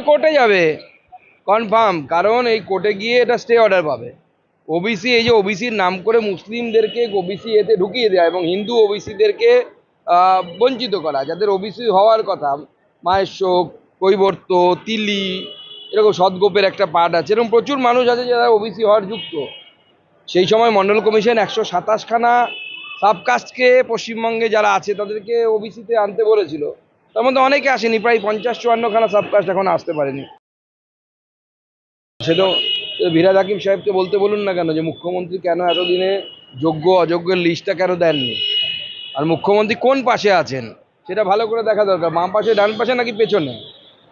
কোর্টে যাবে কনফার্ম, কারণ এই কোর্টে গিয়ে এটা স্টে অর্ডার পাবে। ওবিসি, এই যে ওবিসির নাম করে মুসলিমদেরকে ওবিসি এতে ঢুকিয়ে দেয় এবং হিন্দু ওবিসিদেরকে বঞ্চিত করা, যাদের ওবিসি হওয়ার কথা, মায়ের শোক, কৈবর্ত, তিলি, এরকম সদগোপের একটা পার্ট আছে, এরকম প্রচুর মানুষ আছে যারা ওবিসি হওয়ার যুক্ত। সেই সময় মন্ডল কমিশন 127খানা সাবকাস্টকে পশ্চিমবঙ্গে যারা আছে তাদেরকে ওবিসিতে আনতে বলেছিল, তার মধ্যে অনেকে আসেনি, প্রায় 50-54খানা সাবকাস্ট এখন আসতে পারেনি। সে তো ভিরাজ হাকিম সাহেবকে বলতে বলুন না কেন যে মুখ্যমন্ত্রী কেন এতদিনে যোগ্য অযোগ্যের লিস্টটা কেন দেননি, আর মুখ্যমন্ত্রী কোন পাশে আছেন সেটা ভালো করে দেখা দরকার, বাম পাশে, ডান পাশে নাকি পেছনে।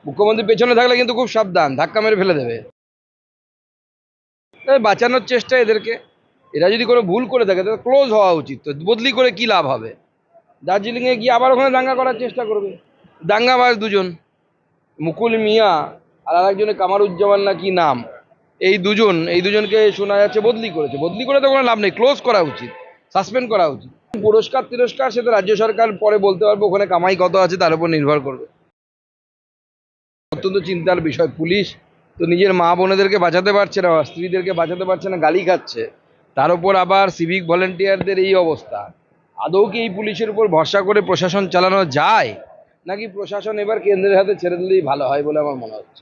মুখ্যমন্ত্রী পেছনে থাকলে কিন্তু খুব সাবধান, ধাক্কা মেরে ফেলে দেবে। বাঁচানোর চেষ্টা এদেরকে, এরা যদি কোনো ভুল করে থাকে তাহলে ক্লোজ হওয়া উচিত, তো বদলি করে কি লাভ হবে? দার্জিলিংয়ে গিয়ে আবার ওখানে দাঙ্গা করার চেষ্টা করবে। দাঙ্গাবাজ দুজন, মুকুল মিয়া আর আরেকজনের কামারুজ্জামান না কি নাম, এই দুজনকে শোনা যাচ্ছে বদলি করেছে। বদলি করে তো কোনো লাভ নেই, ক্লোজ করা উচিত, সাসপেন্ড করা উচিত। পুরস্কার তিরস্কার সে তো রাজ্য সরকার পরে বলতে পারবে, ওখানে কামাই কত আছে তার উপর নির্ভর করবে। অত্যন্ত চিন্তার বিষয়, পুলিশ তো নিজের মা বোনেদেরকে বাঁচাতে পারছে না, স্ত্রীদেরকে বাঁচাতে পারছে না, গালি খাচ্ছে, তার উপর আবার সিভিক ভলেন্টিয়ারদের এই অবস্থা। আদৌ কি এই পুলিশের উপর ভরসা করে প্রশাসন চালানো যায়, নাকি প্রশাসন এবার কেন্দ্রের হাতে ছেড়ে দিলেই ভালো হয় বলে আমার মনে হচ্ছে।